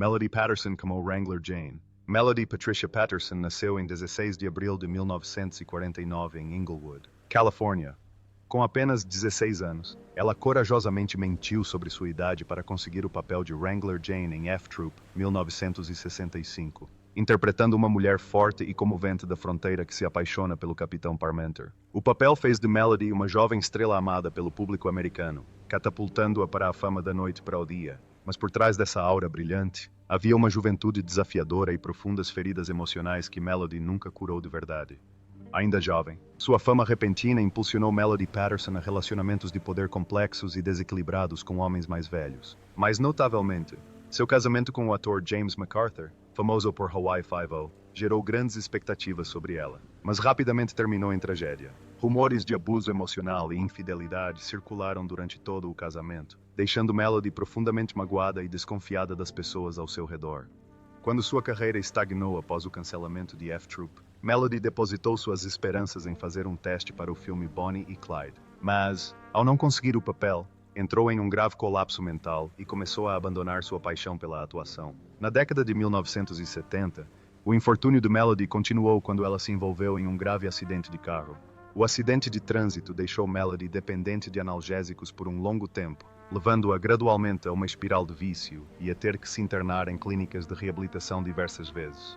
Melody Patterson como Wrangler Jane. Melody Patricia Patterson nasceu em 16 de abril de 1949 em Inglewood, Califórnia. Com apenas 16 anos, ela corajosamente mentiu sobre sua idade para conseguir o papel de Wrangler Jane em F Troop, 1965, interpretando uma mulher forte e comovente da fronteira que se apaixona pelo Capitão Parmenter. O papel fez de Melody uma jovem estrela amada pelo público americano, catapultando-a para a fama da noite para o dia. Mas por trás dessa aura brilhante, havia uma juventude desafiadora e profundas feridas emocionais que Melody nunca curou de verdade. Ainda jovem, sua fama repentina impulsionou Melody Patterson a relacionamentos de poder complexos e desequilibrados com homens mais velhos. Mais notavelmente, seu casamento com o ator James McArthur, famoso por Hawaii Five-O, gerou grandes expectativas sobre ela, mas rapidamente terminou em tragédia. Rumores de abuso emocional e infidelidade circularam durante todo o casamento, deixando Melody profundamente magoada e desconfiada das pessoas ao seu redor. Quando sua carreira estagnou após o cancelamento de F Troop, Melody depositou suas esperanças em fazer um teste para o filme Bonnie e Clyde. Mas, ao não conseguir o papel, entrou em um grave colapso mental e começou a abandonar sua paixão pela atuação. Na década de 1970, o infortúnio de Melody continuou quando ela se envolveu em um grave acidente de carro. O acidente de trânsito deixou Melody dependente de analgésicos por um longo tempo, levando-a gradualmente a uma espiral de vício e a ter que se internar em clínicas de reabilitação diversas vezes.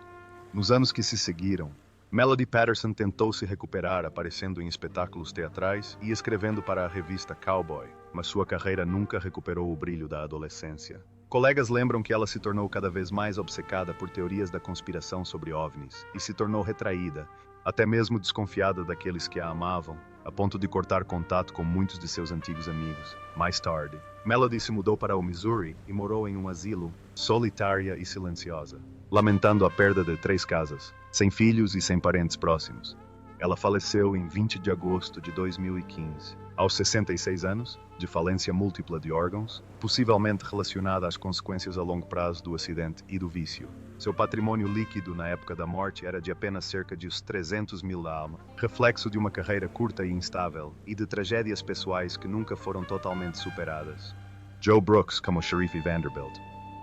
Nos anos que se seguiram, Melody Patterson tentou se recuperar aparecendo em espetáculos teatrais e escrevendo para a revista Cowboy, mas sua carreira nunca recuperou o brilho da adolescência. Colegas lembram que ela se tornou cada vez mais obcecada por teorias da conspiração sobre OVNIs e se tornou retraída, até mesmo desconfiada daqueles que a amavam, a ponto de cortar contato com muitos de seus antigos amigos. Mais tarde, Melody se mudou para o Missouri e morou em um asilo, solitária e silenciosa, lamentando a perda de 3 casas, sem filhos e sem parentes próximos. Ela faleceu em 20 de agosto de 2015, aos 66 anos, de falência múltipla de órgãos, possivelmente relacionada às consequências a longo prazo do acidente e do vício. Seu patrimônio líquido na época da morte era de apenas cerca de 300 mil almas, reflexo de uma carreira curta e instável e de tragédias pessoais que nunca foram totalmente superadas. Joe Brooks como Sheriff Vanderbilt.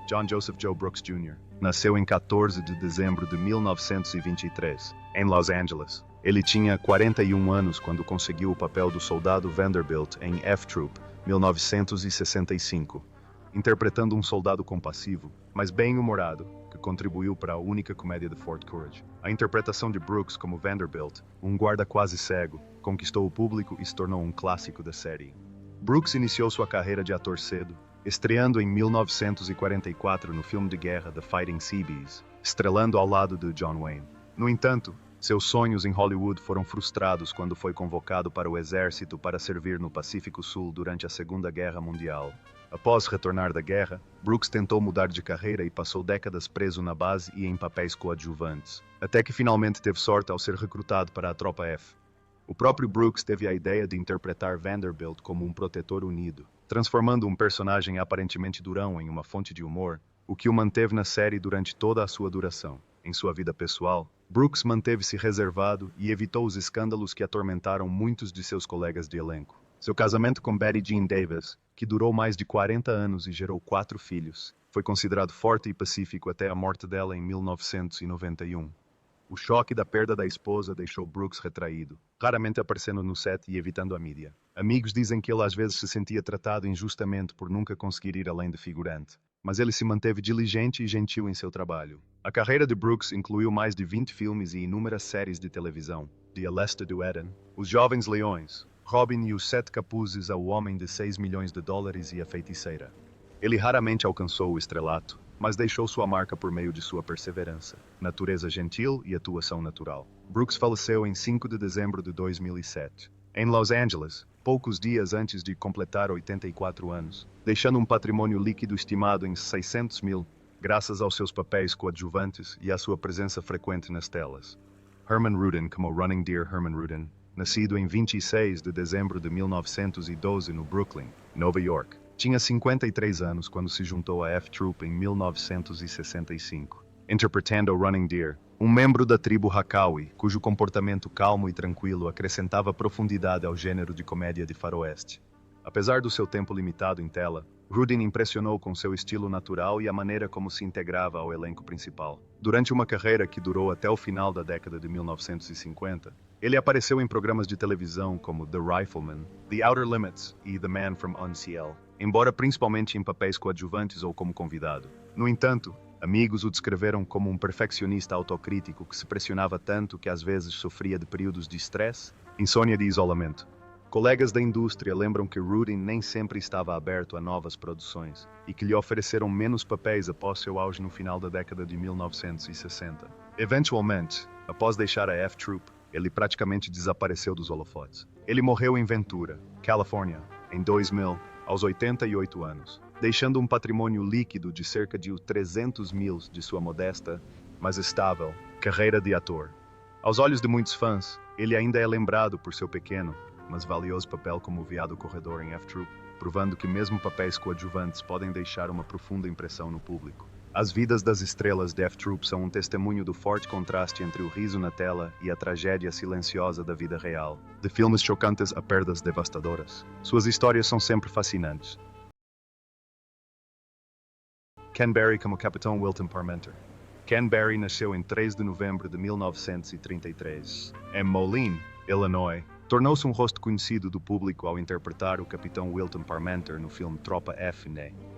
John Joseph Joe Brooks Jr. nasceu em 14 de dezembro de 1923, em Los Angeles. Ele tinha 41 anos quando conseguiu o papel do soldado Vanderbilt em F Troop, 1965, interpretando um soldado compassivo, mas bem-humorado, que contribuiu para a única comédia de Fort Courage. A interpretação de Brooks como Vanderbilt, um guarda quase cego, conquistou o público e se tornou um clássico da série. Brooks iniciou sua carreira de ator cedo, estreando em 1944 no filme de guerra The Fighting Seabees, estrelando ao lado de John Wayne. No entanto, seus sonhos em Hollywood foram frustrados quando foi convocado para o exército para servir no Pacífico Sul durante a Segunda Guerra Mundial. Após retornar da guerra, Brooks tentou mudar de carreira e passou décadas preso na base e em papéis coadjuvantes, até que finalmente teve sorte ao ser recrutado para a Tropa F. O próprio Brooks teve a ideia de interpretar Vanderbilt como um protetor unido, transformando um personagem aparentemente durão em uma fonte de humor, o que o manteve na série durante toda a sua duração. Em sua vida pessoal, Brooks manteve-se reservado e evitou os escândalos que atormentaram muitos de seus colegas de elenco. Seu casamento com Betty Jean Davis, que durou mais de 40 anos e gerou 4 filhos, foi considerado forte e pacífico até a morte dela em 1991. O choque da perda da esposa deixou Brooks retraído, raramente aparecendo no set e evitando a mídia. Amigos dizem que ele às vezes se sentia tratado injustamente por nunca conseguir ir além de figurante, mas ele se manteve diligente e gentil em seu trabalho. A carreira de Brooks incluiu mais de 20 filmes e inúmeras séries de televisão, de Alesta do Eden, Os Jovens Leões, Robin e os 7 Capuzes ao Homem de 6 milhões de dólares e a Feiticeira. Ele raramente alcançou o estrelato, mas deixou sua marca por meio de sua perseverança, natureza gentil e atuação natural. Brooks faleceu em 5 de dezembro de 2007, em Los Angeles, poucos dias antes de completar 84 anos, deixando um patrimônio líquido estimado em 600 mil, graças aos seus papéis coadjuvantes e à sua presença frequente nas telas. Herman Rudin como Running Deer Herman Rudin, nascido em 26 de dezembro de 1912 no Brooklyn, Nova York, tinha 53 anos quando se juntou a F Troop em 1965, interpretando Running Deer, um membro da tribo Hakawi, cujo comportamento calmo e tranquilo acrescentava profundidade ao gênero de comédia de faroeste. Apesar do seu tempo limitado em tela, Rudin impressionou com seu estilo natural e a maneira como se integrava ao elenco principal. Durante uma carreira que durou até o final da década de 1950, ele apareceu em programas de televisão como The Rifleman, The Outer Limits e The Man from Unseal, embora principalmente em papéis coadjuvantes ou como convidado. No entanto, amigos o descreveram como um perfeccionista autocrítico que se pressionava tanto que às vezes sofria de períodos de estresse, insônia e isolamento. Colegas da indústria lembram que Rudin nem sempre estava aberto a novas produções e que lhe ofereceram menos papéis após seu auge no final da década de 1960. Eventualmente, após deixar a F-Troop, ele praticamente desapareceu dos holofotes. Ele morreu em Ventura, Califórnia, em 2000, aos 88 anos, deixando um patrimônio líquido de cerca de 300 mil de sua modesta, mas estável, carreira de ator. Aos olhos de muitos fãs, ele ainda é lembrado por seu pequeno, mas valioso papel como veado corredor em F-Troop, provando que mesmo papéis coadjuvantes podem deixar uma profunda impressão no público. As vidas das estrelas de F-Troop são um testemunho do forte contraste entre o riso na tela e a tragédia silenciosa da vida real, de filmes chocantes a perdas devastadoras. Suas histórias são sempre fascinantes. Ken Berry como Capitão Wilton Parmenter. Ken Berry nasceu em 3 de novembro de 1933, em Moline, Illinois. Tornou-se um rosto conhecido do público ao interpretar o Capitão Wilton Parmenter no filme Tropa F,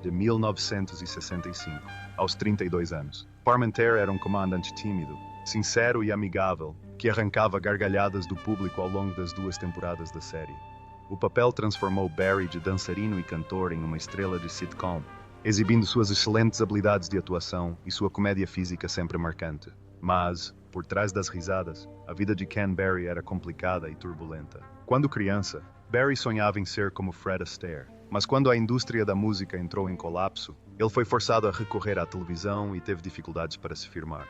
de 1965, aos 32 anos. Parmenter era um comandante tímido, sincero e amigável, que arrancava gargalhadas do público ao longo das 2 temporadas da série. O papel transformou Berry de dançarino e cantor em uma estrela de sitcom, exibindo suas excelentes habilidades de atuação e sua comédia física sempre marcante. Mas, por trás das risadas, a vida de Ken Berry era complicada e turbulenta. Quando criança, Berry sonhava em ser como Fred Astaire, mas quando a indústria da música entrou em colapso, ele foi forçado a recorrer à televisão e teve dificuldades para se firmar.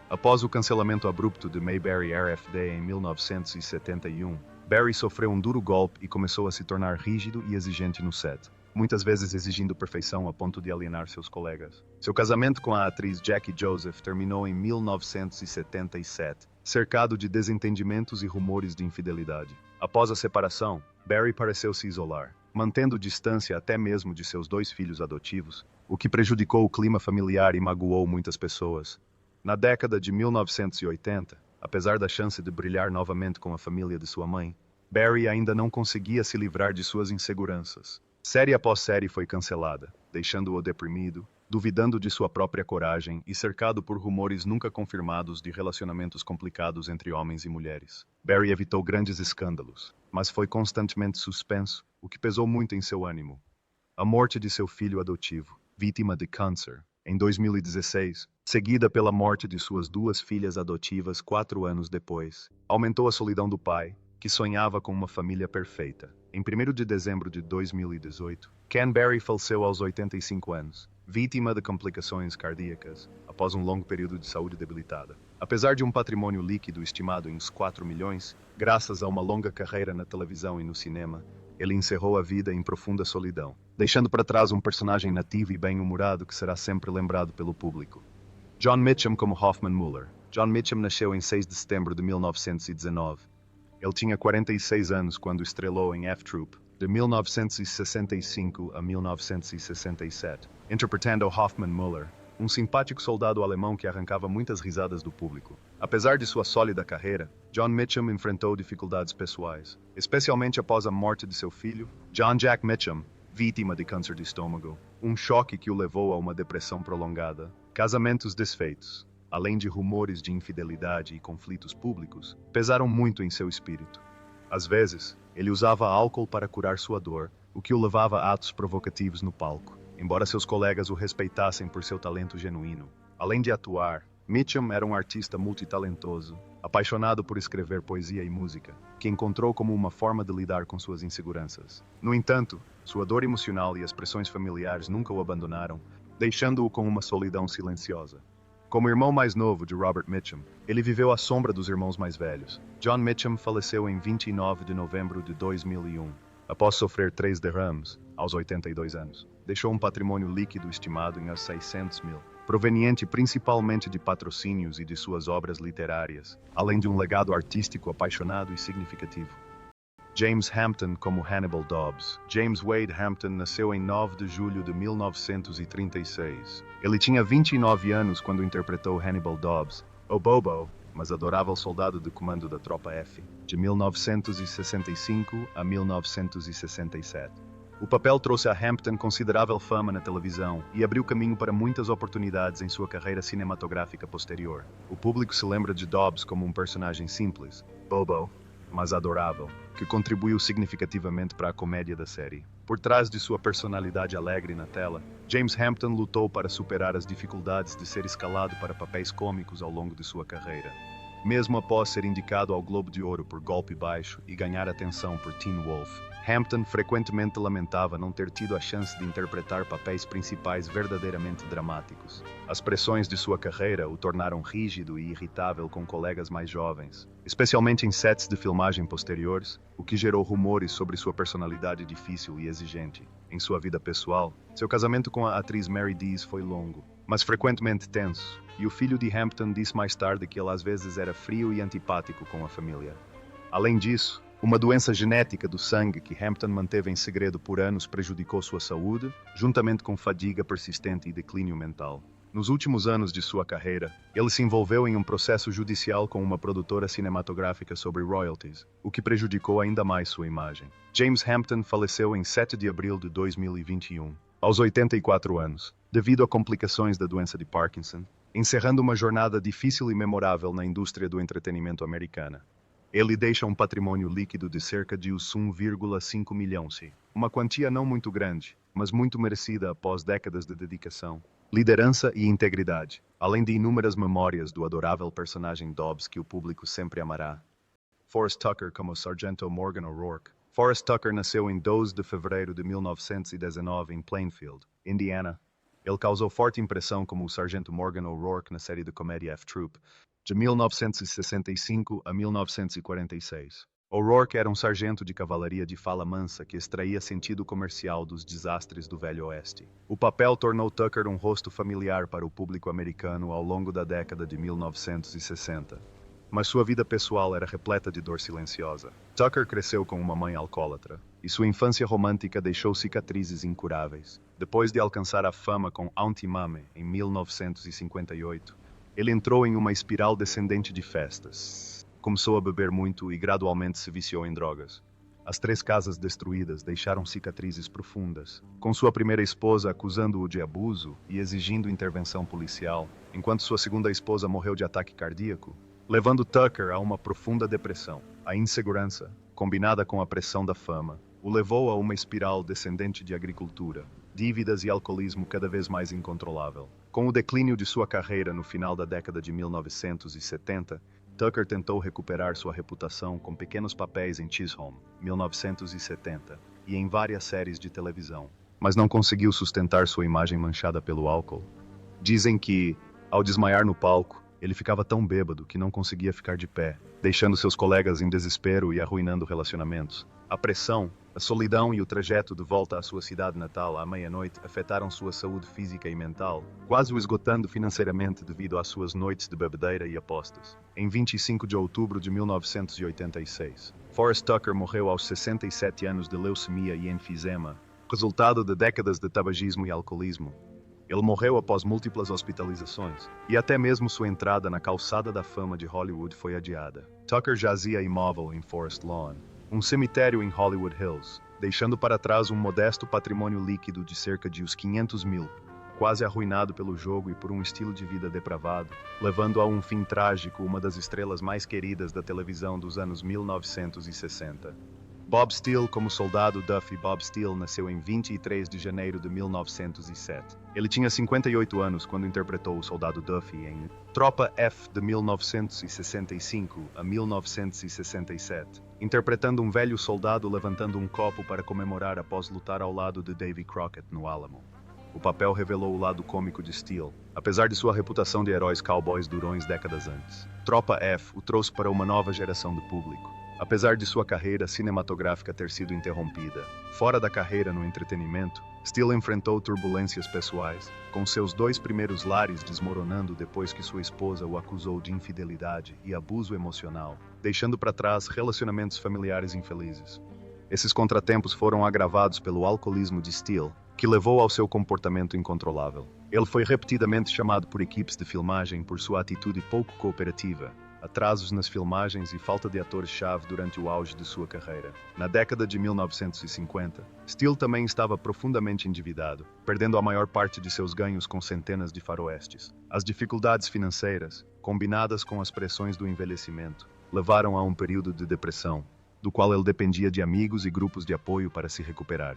Após o cancelamento abrupto de Mayberry RFD em 1971, Berry sofreu um duro golpe e começou a se tornar rígido e exigente no set, muitas vezes exigindo perfeição a ponto de alienar seus colegas. Seu casamento com a atriz Jackie Joseph terminou em 1977, cercado de desentendimentos e rumores de infidelidade. Após a separação, Berry pareceu se isolar, mantendo distância até mesmo de seus 2 filhos adotivos, o que prejudicou o clima familiar e magoou muitas pessoas. Na década de 1980, apesar da chance de brilhar novamente com a família de sua mãe, Berry ainda não conseguia se livrar de suas inseguranças. Série após série foi cancelada, deixando-o deprimido, duvidando de sua própria coragem e cercado por rumores nunca confirmados de relacionamentos complicados entre homens e mulheres. Berry evitou grandes escândalos, mas foi constantemente suspenso, o que pesou muito em seu ânimo. A morte de seu filho adotivo, vítima de câncer, em 2016, seguida pela morte de suas 2 filhas adotivas 4 anos depois, aumentou a solidão do pai, que sonhava com uma família perfeita. Em 1º de dezembro de 2018, Ken Berry faleceu aos 85 anos, vítima de complicações cardíacas, após um longo período de saúde debilitada. Apesar de um patrimônio líquido estimado em uns 4 milhões, graças a uma longa carreira na televisão e no cinema, ele encerrou a vida em profunda solidão, deixando para trás um personagem nativo e bem-humorado que será sempre lembrado pelo público. John Mitchum como Hoffman Muller. John Mitchum nasceu em 6 de setembro de 1919. Ele tinha 46 anos quando estrelou em F-Troop, de 1965 a 1967, interpretando Hoffman Muller, um simpático soldado alemão que arrancava muitas risadas do público. Apesar de sua sólida carreira, John Mitchum enfrentou dificuldades pessoais, especialmente após a morte de seu filho, John Jack Mitchum, vítima de câncer de estômago, um choque que o levou a uma depressão prolongada, casamentos desfeitos, além de rumores de infidelidade e conflitos públicos, pesaram muito em seu espírito. Às vezes, ele usava álcool para curar sua dor, o que o levava a atos provocativos no palco, embora seus colegas o respeitassem por seu talento genuíno. Além de atuar, Mitchum era um artista multitalentoso, apaixonado por escrever poesia e música, que encontrou como uma forma de lidar com suas inseguranças. No entanto, sua dor emocional e as pressões familiares nunca o abandonaram, deixando-o com uma solidão silenciosa. Como irmão mais novo de Robert Mitchum, ele viveu à sombra dos irmãos mais velhos. John Mitchum faleceu em 29 de novembro de 2001, após sofrer 3 derrames, aos 82 anos. Deixou um patrimônio líquido estimado em 600 mil, proveniente principalmente de patrocínios e de suas obras literárias, além de um legado artístico apaixonado e significativo. James Hampton como Hannibal Dobbs. James Wade Hampton nasceu em 9 de julho de 1936. Ele tinha 29 anos quando interpretou Hannibal Dobbs, o Bobo, mas adorava o soldado de comando da Tropa F, de 1965 a 1967. O papel trouxe a Hampton considerável fama na televisão e abriu caminho para muitas oportunidades em sua carreira cinematográfica posterior. O público se lembra de Dobbs como um personagem simples, bobo, mas adorável, que contribuiu significativamente para a comédia da série. Por trás de sua personalidade alegre na tela, James Hampton lutou para superar as dificuldades de ser escalado para papéis cômicos ao longo de sua carreira. Mesmo após ser indicado ao Globo de Ouro por Golpe Baixo e ganhar atenção por Teen Wolf, Hampton frequentemente lamentava não ter tido a chance de interpretar papéis principais verdadeiramente dramáticos. As pressões de sua carreira o tornaram rígido e irritável com colegas mais jovens, especialmente em sets de filmagem posteriores, o que gerou rumores sobre sua personalidade difícil e exigente. Em sua vida pessoal, seu casamento com a atriz Mary Dees foi longo, mas frequentemente tenso, e o filho de Hampton disse mais tarde que ele às vezes era frio e antipático com a família. Além disso, uma doença genética do sangue que Hampton manteve em segredo por anos prejudicou sua saúde, juntamente com fadiga persistente e declínio mental. Nos últimos anos de sua carreira, ele se envolveu em um processo judicial com uma produtora cinematográfica sobre royalties, o que prejudicou ainda mais sua imagem. James Hampton faleceu em 7 de abril de 2021, aos 84 anos, devido a complicações da doença de Parkinson, encerrando uma jornada difícil e memorável na indústria do entretenimento americana. Ele deixa um patrimônio líquido de cerca de 1,5 milhões, uma quantia não muito grande, mas muito merecida após décadas de dedicação, liderança e integridade, além de inúmeras memórias do adorável personagem Dobbs que o público sempre amará. Forrest Tucker como Sargento Morgan O'Rourke. Forrest Tucker nasceu em 12 de fevereiro de 1919 em Plainfield, Indiana. Ele causou forte impressão como o Sargento Morgan O'Rourke na série de comédia F-Troop, de 1965 a 1946. O'Rourke era um sargento de cavalaria de fala mansa que extraía sentido comercial dos desastres do Velho Oeste. O papel tornou Tucker um rosto familiar para o público americano ao longo da década de 1960. Mas sua vida pessoal era repleta de dor silenciosa. Tucker cresceu com uma mãe alcoólatra, e sua infância romântica deixou cicatrizes incuráveis. Depois de alcançar a fama com Auntie Mame em 1958, ele entrou em uma espiral descendente de festas. Começou a beber muito e gradualmente se viciou em drogas. As 3 casas destruídas deixaram cicatrizes profundas, com sua primeira esposa acusando-o de abuso e exigindo intervenção policial, enquanto sua segunda esposa morreu de ataque cardíaco, levando Tucker a uma profunda depressão. A insegurança, combinada com a pressão da fama, o levou a uma espiral descendente de agricultura, dívidas e alcoolismo cada vez mais incontrolável. Com o declínio de sua carreira no final da década de 1970, Tucker tentou recuperar sua reputação com pequenos papéis em Chisholm, 1970, e em várias séries de televisão, mas não conseguiu sustentar sua imagem manchada pelo álcool. Dizem que, ao desmaiar no palco, ele ficava tão bêbado que não conseguia ficar de pé, deixando seus colegas em desespero e arruinando relacionamentos. A pressão, a solidão e o trajeto de volta à sua cidade natal à meia-noite afetaram sua saúde física e mental, quase o esgotando financeiramente devido às suas noites de bebedeira e apostas. Em 25 de outubro de 1986, Forrest Tucker morreu aos 67 anos de leucemia e enfisema, resultado de décadas de tabagismo e alcoolismo. Ele morreu após múltiplas hospitalizações, e até mesmo sua entrada na calçada da fama de Hollywood foi adiada. Tucker jazia imóvel em Forest Lawn, um cemitério em Hollywood Hills, deixando para trás um modesto patrimônio líquido de cerca de uns 500 mil, quase arruinado pelo jogo e por um estilo de vida depravado, levando a um fim trágico uma das estrelas mais queridas da televisão dos anos 1960. Bob Steele como soldado Duffy. Bob Steele nasceu em 23 de janeiro de 1907. Ele tinha 58 anos quando interpretou o soldado Duffy em Tropa F de 1965 a 1967, interpretando um velho soldado levantando um copo para comemorar após lutar ao lado de Davy Crockett no Alamo. O papel revelou o lado cômico de Steele, apesar de sua reputação de heróis cowboys durões décadas antes. Tropa F o trouxe para uma nova geração de público. Apesar de sua carreira cinematográfica ter sido interrompida, fora da carreira no entretenimento, Steele enfrentou turbulências pessoais, com seus 2 primeiros lares desmoronando depois que sua esposa o acusou de infidelidade e abuso emocional, deixando para trás relacionamentos familiares infelizes. Esses contratempos foram agravados pelo alcoolismo de Steele, que levou ao seu comportamento incontrolável. Ele foi repetidamente chamado por equipes de filmagem por sua atitude pouco cooperativa, atrasos nas filmagens e falta de atores-chave durante o auge de sua carreira. Na década de 1950, Steele também estava profundamente endividado, perdendo a maior parte de seus ganhos com centenas de faroestes. As dificuldades financeiras, combinadas com as pressões do envelhecimento, levaram a um período de depressão, do qual ele dependia de amigos e grupos de apoio para se recuperar.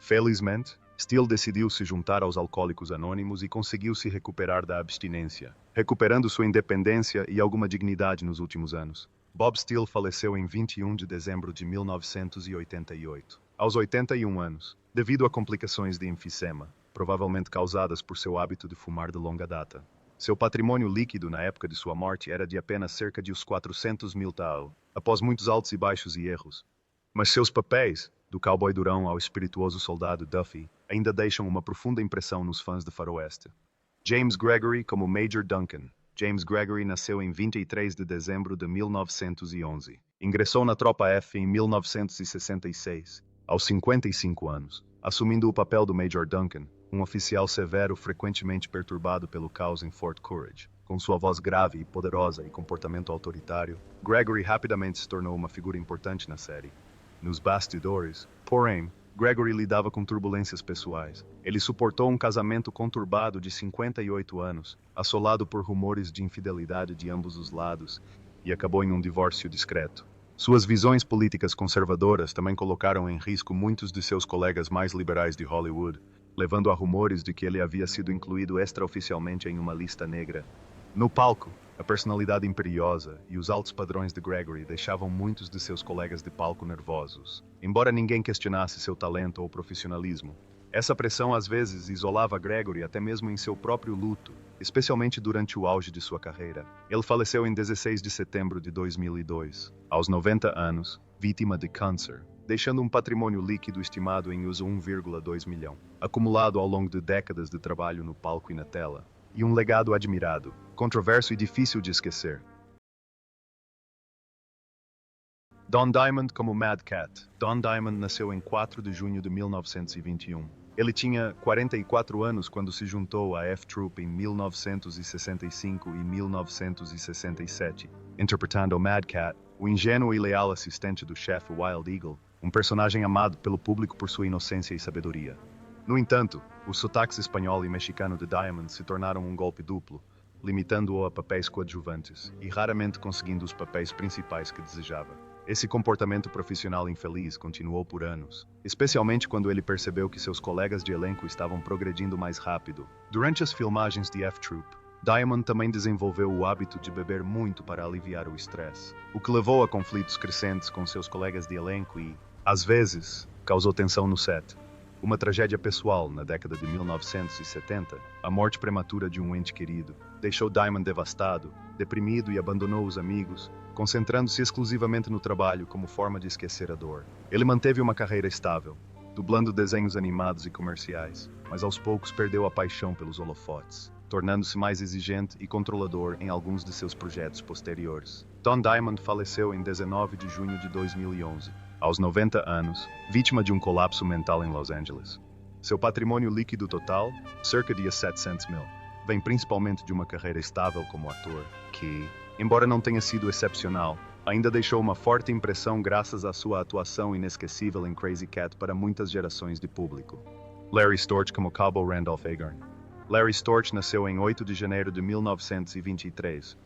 Felizmente, Steele decidiu se juntar aos Alcoólicos Anônimos e conseguiu se recuperar da abstinência, recuperando sua independência e alguma dignidade nos últimos anos. Bob Steele faleceu em 21 de dezembro de 1988, aos 81 anos, devido a complicações de enfisema, provavelmente causadas por seu hábito de fumar de longa data. Seu patrimônio líquido na época de sua morte era de apenas cerca de uns 400 mil tal, após muitos altos e baixos e erros. Mas seus papéis, do cowboy durão ao espirituoso soldado Duffy, ainda deixam uma profunda impressão nos fãs de faroeste. James Gregory como Major Duncan. James Gregory nasceu em 23 de dezembro de 1911. Ingressou na Tropa F em 1966, aos 55 anos, assumindo o papel do Major Duncan, um oficial severo frequentemente perturbado pelo caos em Fort Courage. Com sua voz grave e poderosa e comportamento autoritário, Gregory rapidamente se tornou uma figura importante na série. Nos bastidores, porém, Gregory lidava com turbulências pessoais. Ele suportou um casamento conturbado de 58 anos, assolado por rumores de infidelidade de ambos os lados, e acabou em um divórcio discreto. Suas visões políticas conservadoras também colocaram em risco muitos de seus colegas mais liberais de Hollywood, levando a rumores de que ele havia sido incluído extraoficialmente em uma lista negra. No palco, a personalidade imperiosa e os altos padrões de Gregory deixavam muitos de seus colegas de palco nervosos. Embora ninguém questionasse seu talento ou profissionalismo, essa pressão às vezes isolava Gregory até mesmo em seu próprio luto, especialmente durante o auge de sua carreira. Ele faleceu em 16 de setembro de 2002, aos 90 anos, vítima de câncer, deixando um patrimônio líquido estimado em US$ 1,2 milhão, acumulado ao longo de décadas de trabalho no palco e na tela, e um legado admirado, controverso e difícil de esquecer. Don Diamond como Mad Cat. Don Diamond nasceu em 4 de junho de 1921. Ele tinha 44 anos quando se juntou à F-Troop em 1965 e 1967, interpretando o Mad Cat, o ingênuo e leal assistente do chefe Wild Eagle, um personagem amado pelo público por sua inocência e sabedoria. No entanto, os sotaques espanhol e mexicano de Diamond se tornaram um golpe duplo, limitando-o a papéis coadjuvantes e raramente conseguindo os papéis principais que desejava. Esse comportamento profissional infeliz continuou por anos, especialmente quando ele percebeu que seus colegas de elenco estavam progredindo mais rápido. Durante as filmagens de F-Troop, Diamond também desenvolveu o hábito de beber muito para aliviar o estresse, o que levou a conflitos crescentes com seus colegas de elenco e, às vezes, causou tensão no set. Uma tragédia pessoal na década de 1970, a morte prematura de um ente querido, deixou Diamond devastado, deprimido e abandonou os amigos, concentrando-se exclusivamente no trabalho como forma de esquecer a dor. Ele manteve uma carreira estável, dublando desenhos animados e comerciais, mas aos poucos perdeu a paixão pelos holofotes, tornando-se mais exigente e controlador em alguns de seus projetos posteriores. Don Diamond faleceu em 19 de junho de 2011, aos 90 anos, vítima de um colapso mental em Los Angeles. Seu patrimônio líquido total, cerca de 700 mil, vem principalmente de uma carreira estável como ator, que, embora não tenha sido excepcional, ainda deixou uma forte impressão graças à sua atuação inesquecível em Crazy Cat para muitas gerações de público. Larry Storch como Cabo Randolph Agard. Larry Storch nasceu em 8 de janeiro de 1923,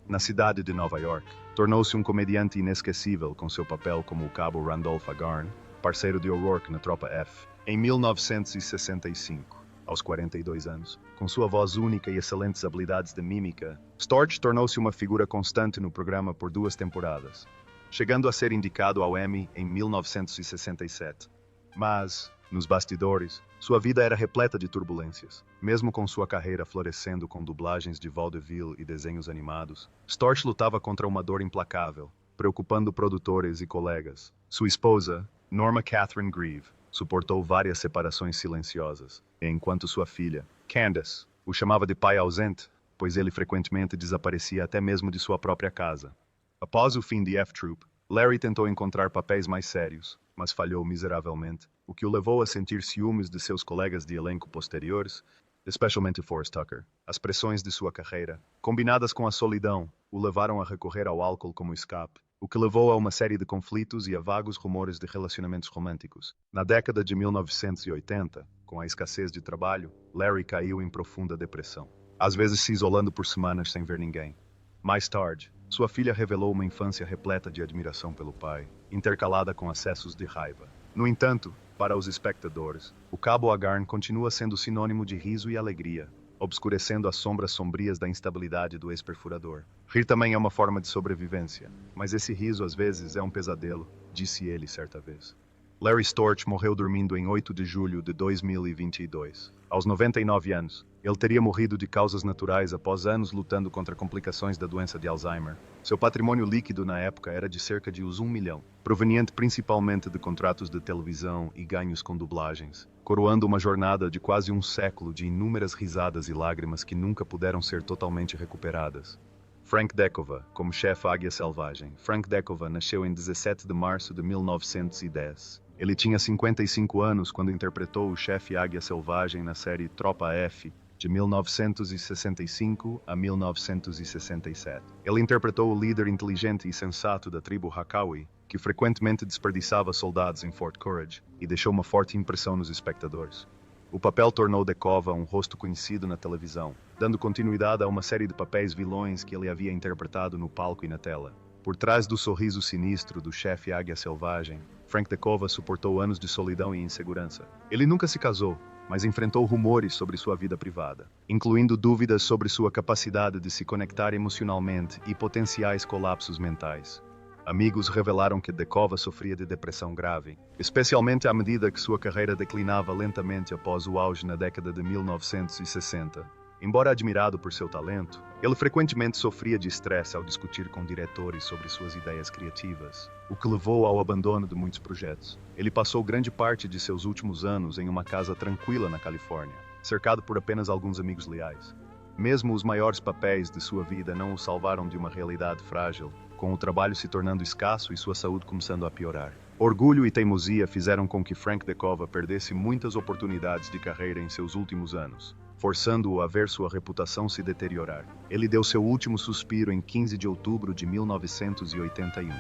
na cidade de Nova York. Tornou-se um comediante inesquecível com seu papel como o Cabo Randolph Agard, parceiro de O'Rourke na Tropa F, em 1965. Aos 42 anos, com sua voz única e excelentes habilidades de mímica, Storch tornou-se uma figura constante no programa por 2 temporadas, chegando a ser indicado ao Emmy em 1967. Mas, nos bastidores, sua vida era repleta de turbulências. Mesmo com sua carreira florescendo com dublagens de vaudeville e desenhos animados, Storch lutava contra uma dor implacável, preocupando produtores e colegas. Sua esposa, Norma Catherine Grieve suportou várias separações silenciosas, enquanto sua filha, Candace, o chamava de pai ausente, pois ele frequentemente desaparecia até mesmo de sua própria casa. Após o fim de F-Troop, Larry tentou encontrar papéis mais sérios, mas falhou miseravelmente, o que o levou a sentir ciúmes de seus colegas de elenco posteriores, especialmente Forrest Tucker. As pressões de sua carreira, combinadas com a solidão, o levaram a recorrer ao álcool como escape, o que levou a uma série de conflitos e a vagos rumores de relacionamentos românticos. Na década de 1980, com a escassez de trabalho, Larry caiu em profunda depressão, às vezes se isolando por semanas sem ver ninguém. Mais tarde, sua filha revelou uma infância repleta de admiração pelo pai, intercalada com acessos de raiva. No entanto, para os espectadores, o Cabo Agarn continua sendo sinônimo de riso e alegria, obscurecendo as sombras sombrias da instabilidade do ex-perfurador. Rir também é uma forma de sobrevivência, mas esse riso às vezes é um pesadelo, disse ele certa vez. Larry Storch morreu dormindo em 8 de julho de 2022. Aos 99 anos, ele teria morrido de causas naturais após anos lutando contra complicações da doença de Alzheimer. Seu patrimônio líquido na época era de cerca de US$1 milhão, proveniente principalmente de contratos de televisão e ganhos com dublagens, coroando uma jornada de quase um século de inúmeras risadas e lágrimas que nunca puderam ser totalmente recuperadas. Frank Dekova, como chefe Águia Selvagem. Frank Dekova nasceu em 17 de março de 1910. Ele tinha 55 anos quando interpretou o chefe Águia Selvagem na série Tropa F, de 1965 a 1967. Ele interpretou o líder inteligente e sensato da tribo Hakawi, que frequentemente desperdiçava soldados em Fort Courage, e deixou uma forte impressão nos espectadores. O papel tornou Dekova um rosto conhecido na televisão, dando continuidade a uma série de papéis vilões que ele havia interpretado no palco e na tela. Por trás do sorriso sinistro do chefe Águia Selvagem, Frank Dekova suportou anos de solidão e insegurança. Ele nunca se casou, mas enfrentou rumores sobre sua vida privada, incluindo dúvidas sobre sua capacidade de se conectar emocionalmente e potenciais colapsos mentais. Amigos revelaram que Dekova sofria de depressão grave, especialmente à medida que sua carreira declinava lentamente após o auge na década de 1960. Embora admirado por seu talento, ele frequentemente sofria de estresse ao discutir com diretores sobre suas ideias criativas, o que levou ao abandono de muitos projetos. Ele passou grande parte de seus últimos anos em uma casa tranquila na Califórnia, cercado por apenas alguns amigos leais. Mesmo os maiores papéis de sua vida não o salvaram de uma realidade frágil, com o trabalho se tornando escasso e sua saúde começando a piorar. Orgulho e teimosia fizeram com que Frank Dekova perdesse muitas oportunidades de carreira em seus últimos anos, forçando-o a ver sua reputação se deteriorar. Ele deu seu último suspiro em 15 de outubro de 1981.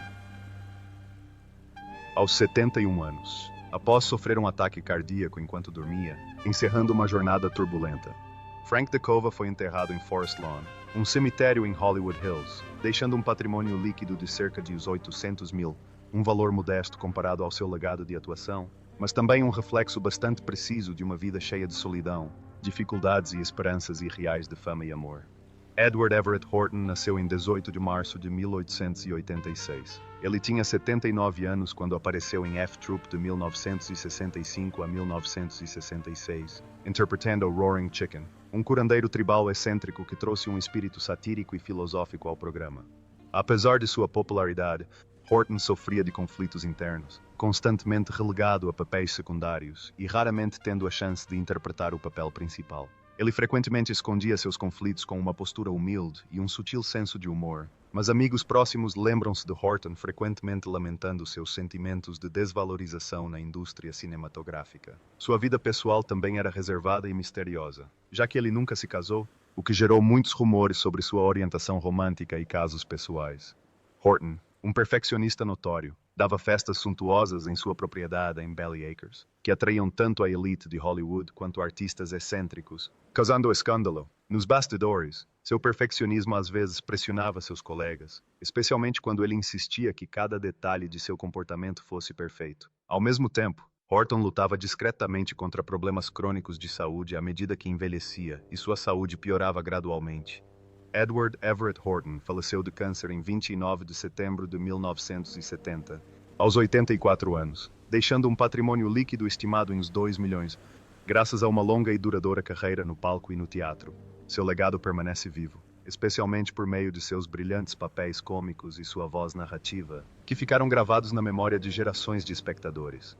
Aos 71 anos, após sofrer um ataque cardíaco enquanto dormia, encerrando uma jornada turbulenta, Frank Dekova foi enterrado em Forest Lawn, um cemitério em Hollywood Hills, deixando um patrimônio líquido de cerca de $800 mil, um valor modesto comparado ao seu legado de atuação, mas também um reflexo bastante preciso de uma vida cheia de solidão, dificuldades e esperanças irreais de fama e amor. Edward Everett Horton nasceu em 18 de março de 1886. Ele tinha 79 anos quando apareceu em F-Troop de 1965 a 1966, interpretando o Roaring Chicken, um curandeiro tribal excêntrico que trouxe um espírito satírico e filosófico ao programa. Apesar de sua popularidade, Horton sofria de conflitos internos, constantemente relegado a papéis secundários e raramente tendo a chance de interpretar o papel principal. Ele frequentemente escondia seus conflitos com uma postura humilde e um sutil senso de humor, mas amigos próximos lembram-se de Horton frequentemente lamentando seus sentimentos de desvalorização na indústria cinematográfica. Sua vida pessoal também era reservada e misteriosa, já que ele nunca se casou, o que gerou muitos rumores sobre sua orientação romântica e casos pessoais. Horton, um perfeccionista notório, dava festas suntuosas em sua propriedade em Belly Acres, que atraíam tanto a elite de Hollywood quanto artistas excêntricos, causando escândalo. Nos bastidores, seu perfeccionismo às vezes pressionava seus colegas, especialmente quando ele insistia que cada detalhe de seu comportamento fosse perfeito. Ao mesmo tempo, Horton lutava discretamente contra problemas crônicos de saúde à medida que envelhecia e sua saúde piorava gradualmente. Edward Everett Horton faleceu de câncer em 29 de setembro de 1970, aos 84 anos, deixando um patrimônio líquido estimado em uns $2 milhões, graças a uma longa e duradoura carreira no palco e no teatro. Seu legado permanece vivo, especialmente por meio de seus brilhantes papéis cômicos e sua voz narrativa, que ficaram gravados na memória de gerações de espectadores.